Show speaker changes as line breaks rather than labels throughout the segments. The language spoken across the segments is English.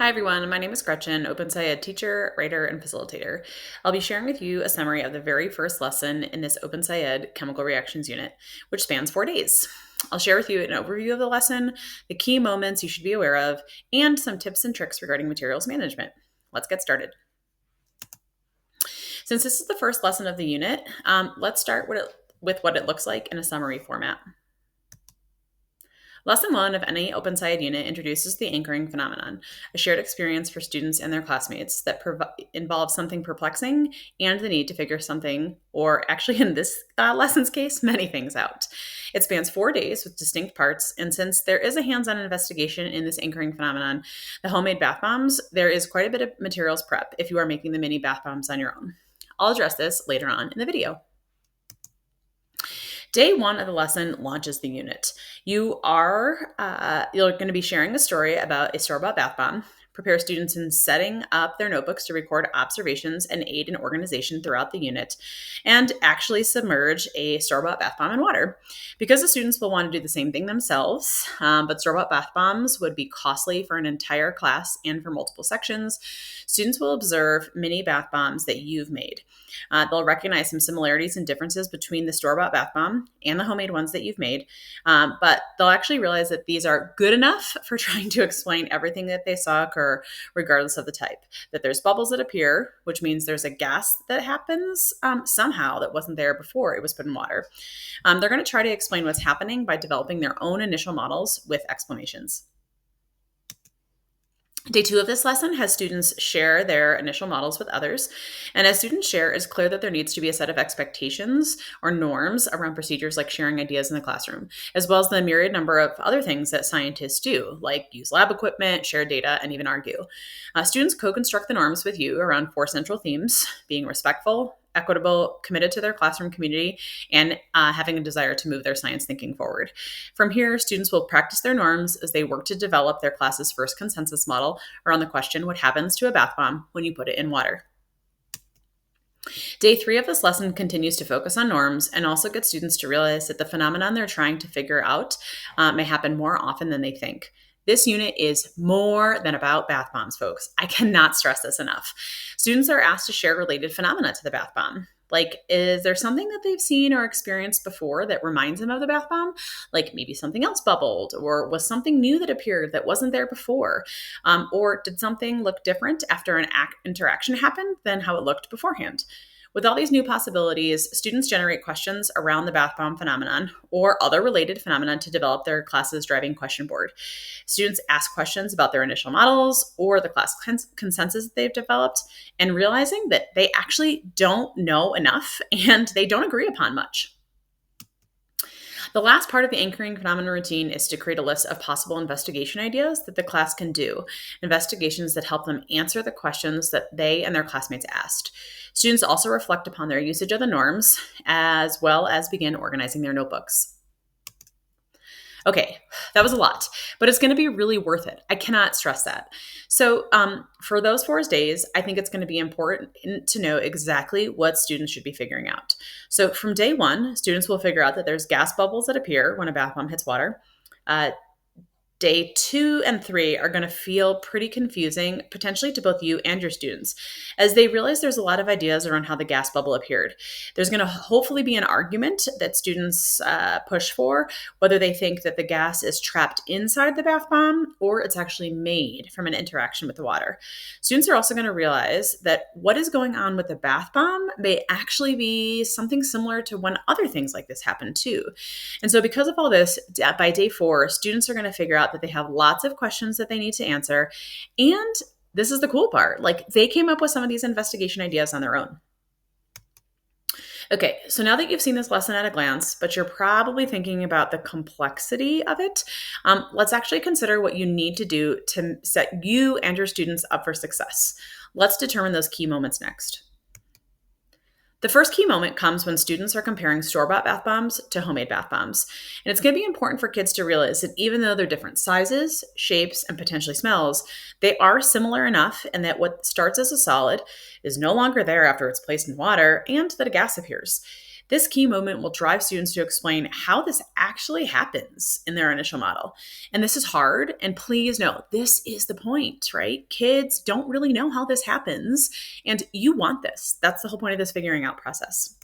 Hi everyone, my name is Gretchen, OpenSciEd teacher, writer, and facilitator. I'll be sharing with you a summary of the very first lesson in this OpenSciEd chemical reactions unit, which spans 4 days. I'll share with you an overview of the lesson, the key moments you should be aware of, and some tips and tricks regarding materials management. Let's get started. Since this is the first lesson of the unit, let's start with what it looks like in a summary format. Lesson 1 of any OpenSciEd unit introduces the anchoring phenomenon, a shared experience for students and their classmates that involves something perplexing and the need to figure something, or actually in this lesson's case, many things out. It spans 4 days with distinct parts, and since there is a hands-on investigation in this anchoring phenomenon, the homemade bath bombs, there is quite a bit of materials prep if you are making the mini bath bombs on your own. I'll address this later on in the video. Day 1 of the lesson launches the unit. You're going to be sharing a story about a store-bought bath bomb, prepare students in setting up their notebooks to record observations and aid in organization throughout the unit, and actually submerge a store-bought bath bomb in water. Because the students will want to do the same thing themselves, but store-bought bath bombs would be costly for an entire class and for multiple sections, students will observe mini bath bombs that you've made. They'll recognize some similarities and differences between the store-bought bath bomb and the homemade ones that you've made, but they'll actually realize that these are good enough for trying to explain everything that they saw occur, regardless of the type. That there's bubbles that appear, which means there's a gas that happens somehow that wasn't there before it was put in water. They're going to try to explain what's happening by developing their own initial models with explanations. Day 2 of this lesson has students share their initial models with others. And as students share, it's clear that there needs to be a set of expectations or norms around procedures like sharing ideas in the classroom, as well as the myriad number of other things that scientists do, like use lab equipment, share data, and even argue. Students co-construct the norms with you around 4 central themes: being respectful, equitable, committed to their classroom community, and having a desire to move their science thinking forward. From here, students will practice their norms as they work to develop their class's first consensus model around the question, what happens to a bath bomb when you put it in water? Day 3 of this lesson continues to focus on norms and also gets students to realize that the phenomenon they're trying to figure out may happen more often than they think. This unit is more than about bath bombs, folks. I cannot stress this enough. Students are asked to share related phenomena to the bath bomb. Like, is there something that they've seen or experienced before that reminds them of the bath bomb? Like maybe something else bubbled, or was something new that appeared that wasn't there before? Or did something look different after an interaction happened than how it looked beforehand? With all these new possibilities, students generate questions around the bath bomb phenomenon or other related phenomena to develop their class's driving question board. Students ask questions about their initial models or the class consensus that they've developed, and realizing that they actually don't know enough and they don't agree upon much. The last part of the anchoring phenomenon routine is to create a list of possible investigation ideas that the class can do, investigations that help them answer the questions that they and their classmates asked. Students also reflect upon their usage of the norms, as well as begin organizing their notebooks. Okay, that was a lot, but it's going to be really worth it. I cannot stress that. So for those 4 days, I think it's going to be important to know exactly what students should be figuring out. So from day 1, students will figure out that there's gas bubbles that appear when a bath bomb hits water. Day 2 and 3 are going to feel pretty confusing, potentially to both you and your students, as they realize there's a lot of ideas around how the gas bubble appeared. There's going to hopefully be an argument that students push for, whether they think that the gas is trapped inside the bath bomb or it's actually made from an interaction with the water. Students are also going to realize that what is going on with the bath bomb may actually be something similar to when other things like this happen too. And so because of all this, by day 4, students are going to figure out that they have lots of questions that they need to answer. And this is the cool part, like they came up with some of these investigation ideas on their own. Okay, so now that you've seen this lesson at a glance, but you're probably thinking about the complexity of it, let's actually consider what you need to do to set you and your students up for success. Let's determine those key moments next. The first key moment comes when students are comparing store-bought bath bombs to homemade bath bombs. And it's going to be important for kids to realize that even though they're different sizes, shapes, and potentially smells, they are similar enough in that what starts as a solid is no longer there after it's placed in water and that a gas appears. This key moment will drive students to explain how this actually happens in their initial model. And this is hard. And please know, this is the point, right? Kids don't really know how this happens. And you want this. That's the whole point of this figuring out process.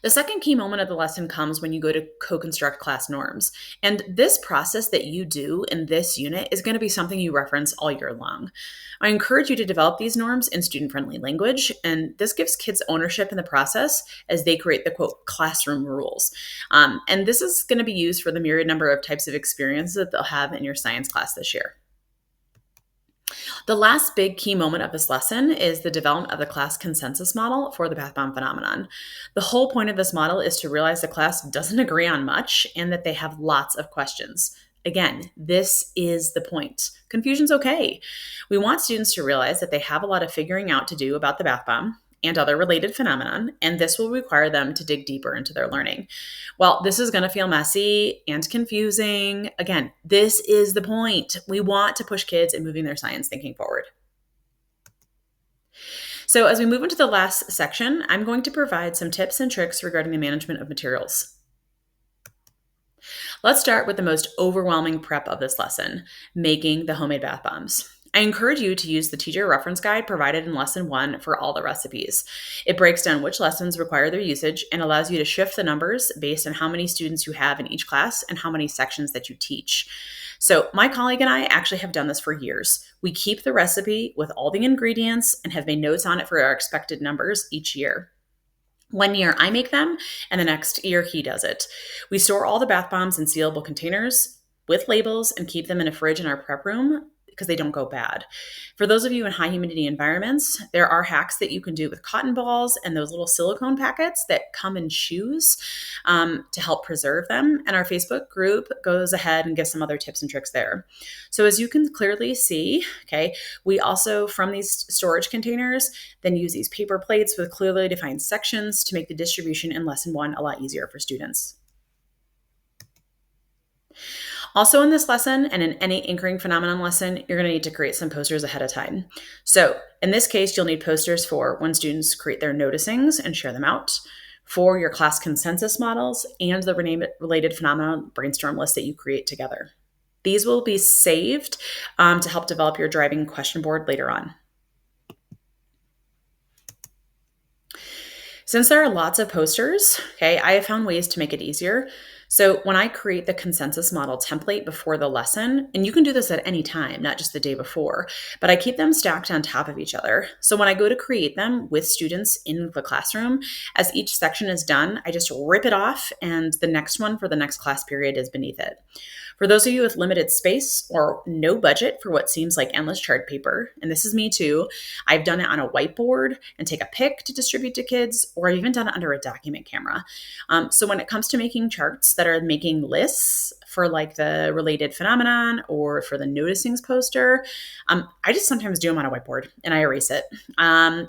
The second key moment of the lesson comes when you go to co-construct class norms. And this process that you do in this unit is going to be something you reference all year long. I encourage you to develop these norms in student-friendly language, and this gives kids ownership in the process as they create the quote classroom rules. And this is going to be used for the myriad number of types of experiences that they'll have in your science class this year. The last big key moment of this lesson is the development of the class consensus model for the bath bomb phenomenon. The whole point of this model is to realize the class doesn't agree on much and that they have lots of questions. Again, this is the point. Confusion's okay. We want students to realize that they have a lot of figuring out to do about the bath bomb and other related phenomenon, and this will require them to dig deeper into their learning. Well, this is going to feel messy and confusing. Again, this is the point. We want to push kids in moving their science thinking forward. So as we move into the last section, I'm going to provide some tips and tricks regarding the management of materials. Let's start with the most overwhelming prep of this lesson, making the homemade bath bombs. I encourage you to use the teacher reference guide provided in lesson 1 for all the recipes. It breaks down which lessons require their usage and allows you to shift the numbers based on how many students you have in each class and how many sections that you teach. So my colleague and I actually have done this for years. We keep the recipe with all the ingredients and have made notes on it for our expected numbers each year. One year I make them, and the next year he does it. We store all the bath bombs in sealable containers with labels and keep them in a fridge in our prep room because they don't go bad. For those of you in high humidity environments, there are hacks that you can do with cotton balls and those little silicone packets that come in shoes to help preserve them. And our Facebook group goes ahead and gives some other tips and tricks there. So as you can clearly see, okay, we also, from these storage containers, then use these paper plates with clearly defined sections to make the distribution in lesson 1 a lot easier for students. Also in this lesson, and in any anchoring phenomenon lesson, you're going to need to create some posters ahead of time. So in this case, you'll need posters for when students create their noticings and share them out, for your class consensus models, and the related phenomenon brainstorm list that you create together. These will be saved to help develop your driving question board later on. Since there are lots of posters, okay, I have found ways to make it easier. So when I create the consensus model template before the lesson, and you can do this at any time, not just the day before, but I keep them stacked on top of each other. So when I go to create them with students in the classroom, as each section is done, I just rip it off and the next one for the next class period is beneath it. For those of you with limited space or no budget for what seems like endless chart paper, and this is me too, I've done it on a whiteboard and take a pic to distribute to kids, or I've even done it under a document camera. So when it comes to making charts that are making lists for like the related phenomenon or for the noticings poster, I just sometimes do them on a whiteboard and I erase it,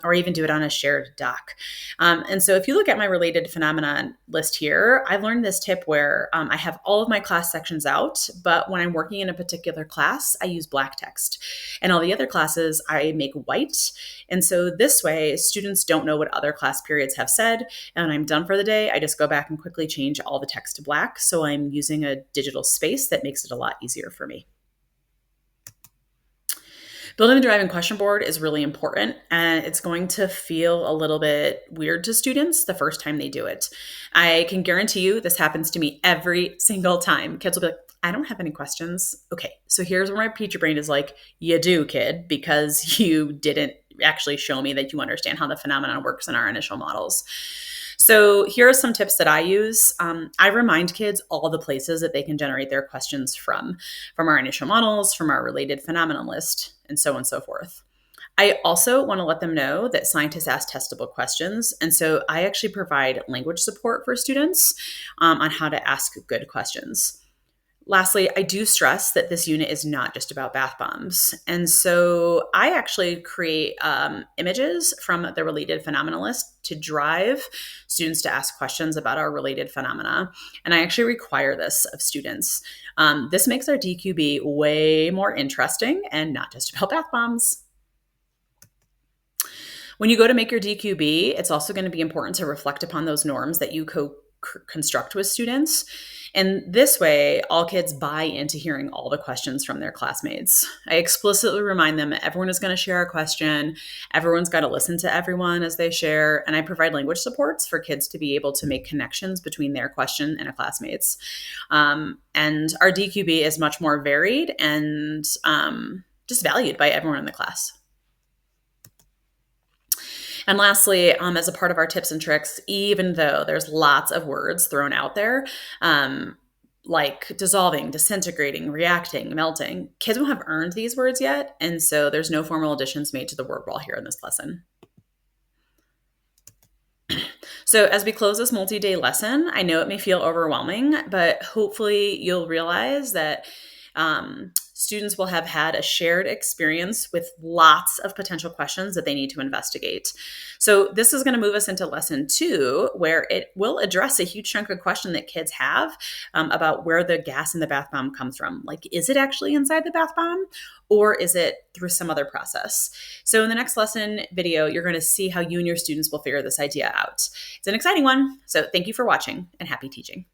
or even do it on a shared doc. And so if you look at my related phenomenon list here, I've learned this tip where I have all of my class sections out, but when I'm working in a particular class, I use black text. And all the other classes, I make white. And so this way, students don't know what other class periods have said. And when I'm done for the day, I just go back and quickly change all the text to black. So I'm using a digital space that makes it a lot easier for me. Building the driving question board is really important, and it's going to feel a little bit weird to students the first time they do it. I can guarantee you this happens to me every single time. Kids will be like, I don't have any questions. Okay, so here's where my teacher brain is like, you do, kid, because you didn't actually show me that you understand how the phenomenon works in our initial models. So here are some tips that I use. I remind kids all the places that they can generate their questions from our initial models, from our related phenomenon list, and so on and so forth. I also want to let them know that scientists ask testable questions. And so I actually provide language support for students on how to ask good questions. Lastly, I do stress that this unit is not just about bath bombs. And so I actually create images from the related phenomena list to drive students to ask questions about our related phenomena. And I actually require this of students. This makes our DQB way more interesting and not just about bath bombs. When you go to make your DQB, it's also going to be important to reflect upon those norms that you construct with students. And this way, all kids buy into hearing all the questions from their classmates. I explicitly remind them that everyone is going to share a question, everyone's got to listen to everyone as they share, and I provide language supports for kids to be able to make connections between their question and a classmate's. And our DQB is much more varied and just valued by everyone in the class. And lastly, as a part of our tips and tricks, even though there's lots of words thrown out there, like dissolving, disintegrating, reacting, melting, kids won't have earned these words yet. And so there's no formal additions made to the word wall here in this lesson. So as we close this multi-day lesson, I know it may feel overwhelming, but hopefully you'll realize that students will have had a shared experience with lots of potential questions that they need to investigate. So this is going to move us into lesson 2, where it will address a huge chunk of question that kids have about where the gas in the bath bomb comes from. Like, is it actually inside the bath bomb, or is it through some other process? So in the next lesson video, you're going to see how you and your students will figure this idea out. It's an exciting one. So thank you for watching, and happy teaching.